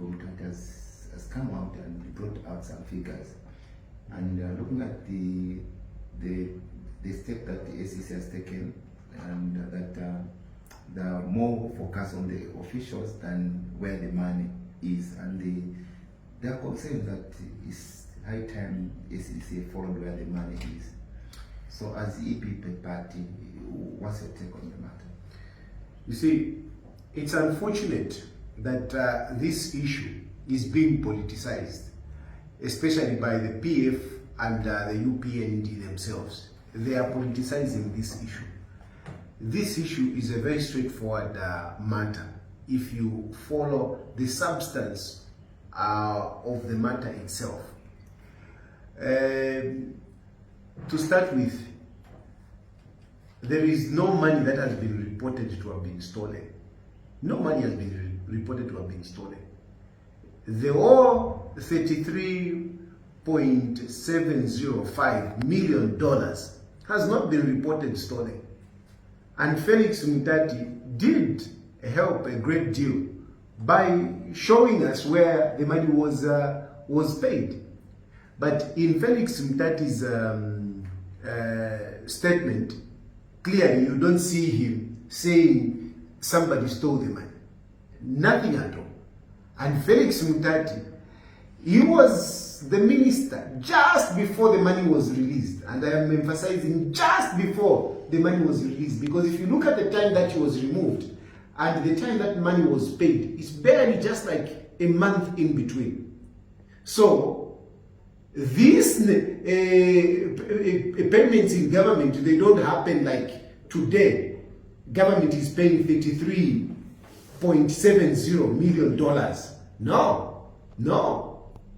Mutati has come out and brought out some figures. And looking at the step that the SEC has taken, and that there are more focus on the officials than where the money is, and they are concerned that it's high time SEC followed where the money is. So as the EPP party, what's your take on the matter? You see, it's unfortunate that this issue is being politicized, especially by the PF and the UPND themselves. They are politicizing this issue. This issue is a very straightforward matter if you follow the substance of the matter itself. To start with, there is no money that has been reported to have been stolen. No money has been reported to have been stolen. The whole $33.705 million has not been reported stolen. And Felix Mutati did help a great deal by showing us where the money was paid. But in Felix Mutati's statement, clearly you don't see him saying somebody stole the money. Nothing at all. And Felix Mutati, he was the minister just before the money was released. And I am emphasizing just before the money was released, because if you look at the time that he was removed and the time that money was paid, it's barely just like a month in between. So these payments in government, they don't happen like today. Government is paying $33.70 million. No.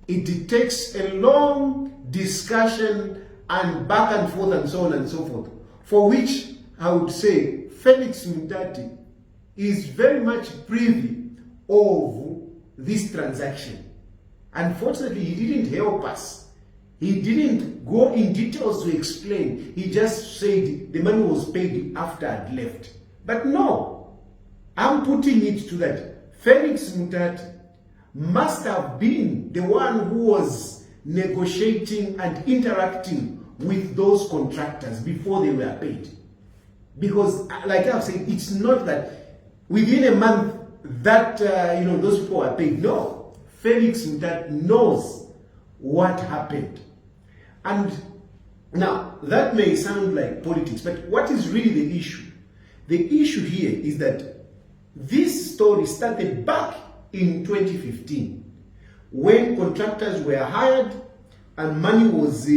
It takes a long discussion and back and forth and so on and so forth, for which I would say Felix Mutati is very much privy of this transaction. Unfortunately, he didn't help us. He didn't go in details to explain. He just said the money was paid after I'd left. But no, I'm putting it to that Felix Mutati must have been the one who was negotiating and interacting with those contractors before they were paid. Because, like I've said, it's not that within a month that those people were paid. No, Felix Mutati knows what happened. And now, that may sound like politics, but what is really the issue? The issue here is that this story started back in 2015, when contractors were hired and money was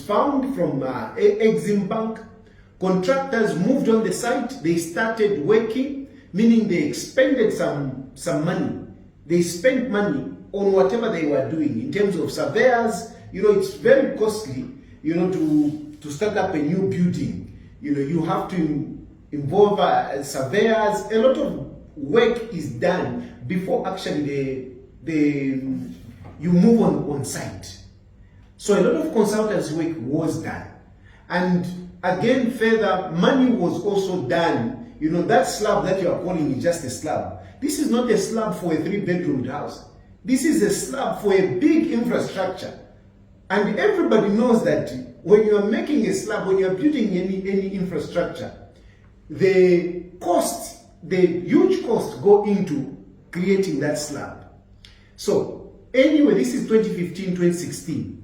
found from Exim Bank. Contractors moved on the site, they started working, meaning they expended some money. They spent money on whatever they were doing in terms of surveyors. It's very costly, to start up a new building. You have to involve surveyors. A lot of work is done before actually you move on site. So a lot of consultancy work was done. And again, further, money was also done. That slab that you are calling is just a slab. This is not a slab for a 3-bedroom house. This is a slab for a big infrastructure. And everybody knows that when you are making a slab, when you are building any infrastructure, the huge cost go into creating that slab. So anyway, this is 2015, 2016.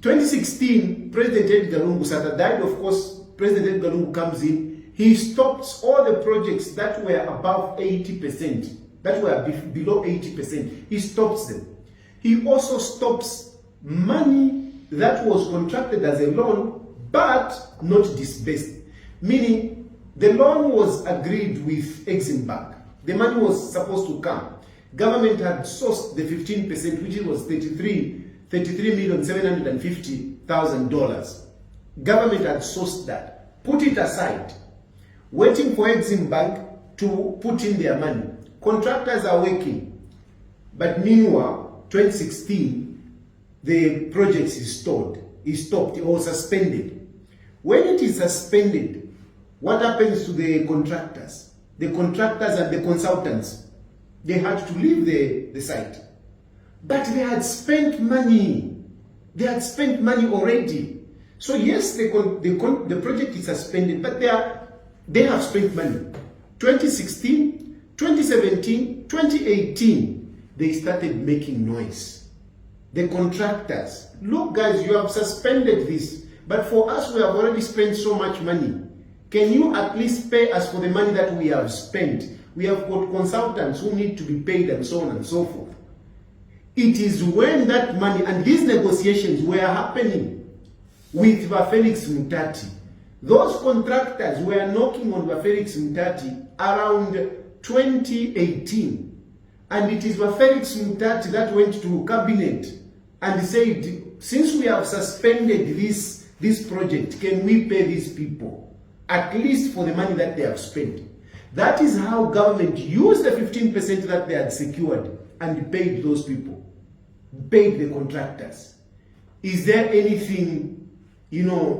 2016, President Edgar Lungu Sata died. Of course, President Edgar Lungu comes in. He stops all the projects that were above 80%, that were below 80%. He stops them. He also stops money that was contracted as a loan, but not disbursed. Meaning, the loan was agreed with Exim Bank. The money was supposed to come. Government had sourced the 15%, which was $33,750,000. Government had sourced that, put it aside, waiting for Exim Bank to put in their money. Contractors are working. But meanwhile, 2016, the project is stopped or suspended. When it is suspended, what happens to the contractors? The contractors and the consultants, they had to leave the site. But they had spent money. They had spent money already. So yes, the project is suspended, but they have spent money. 2016, 2017, 2018, they started making noise. The contractors, look guys, you have suspended this, but for us, we have already spent so much money. Can you at least pay us for the money that we have spent? We have got consultants who need to be paid and so on and so forth. It is when that money, and these negotiations were happening with Felix Mutati. Those contractors were knocking on Felix Mutati around 2018. And it is Felix Mutati that went to cabinet and said, since we have suspended this project, can we pay these people at least for the money that they have spent? That is how government used the 15% that they had secured and paid those people, paid the contractors. Is there anything,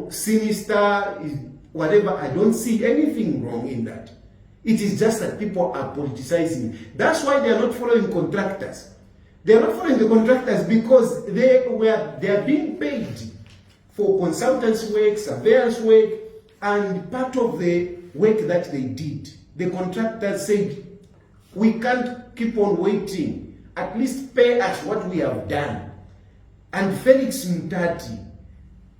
sinister, whatever? I don't see anything wrong in that. It is just that people are politicizing. That's why they are not following contractors. They are not following the contractors because they are being paid for consultancy work, surveillance work, and part of the work that they did. The contractors said, we can't keep on waiting. At least pay us what we have done. And Felix Mutati,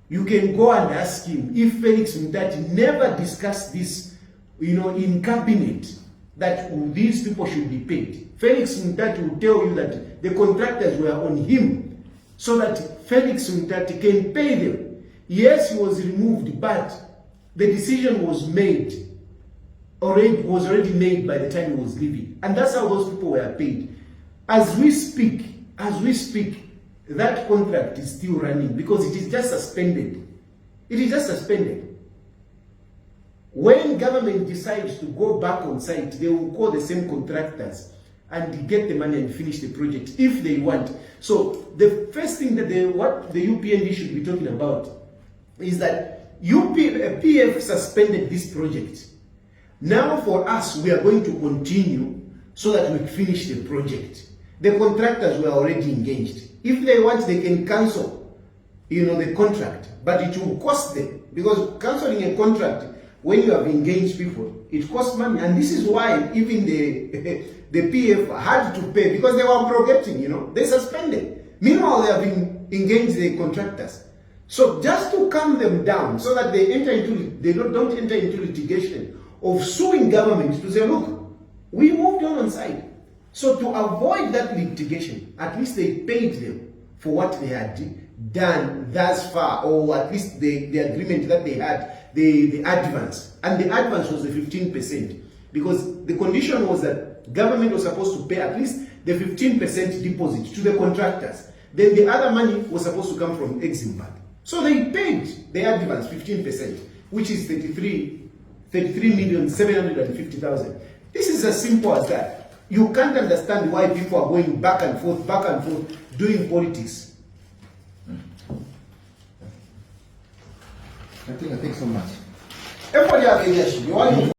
you can go and ask him if Felix Mutati never discussed this, in cabinet, that these people should be paid. Felix Mutati will tell you that the contractors were on him so that Felix Mutati can pay them. Yes, he was removed, but the decision was already made by the time he was leaving. And that's how those people were paid. As we speak, that contract is still running because it is just suspended. It is just suspended. When government decides to go back on site, they will call the same contractors and get the money and finish the project if they want. So the first thing that what the UPND should be talking about is that PF suspended this project. Now for us, we are going to continue so that we finish the project. The contractors were already engaged. If they want, they can cancel, the contract, but it will cost them, because canceling a contract when you have engaged people, it costs money. And this is why even the PF had to pay, because they were abrogating, they suspended. Meanwhile, they have been engaged the contractors. So just to calm them down, so that they don't enter into litigation of suing government to say, look, we moved on site. So to avoid that litigation, at least they paid them for what they had done thus far, or at least the agreement that they had, the advance. And the advance was the 15%, because the condition was that government was supposed to pay at least the 15% deposit to the contractors. Then the other money was supposed to come from Exim Bank. So they paid the advance 15%, which is 33,750,000. This is as simple as that. You can't understand why people are going back and forth, doing politics. I think so much. Everybody has a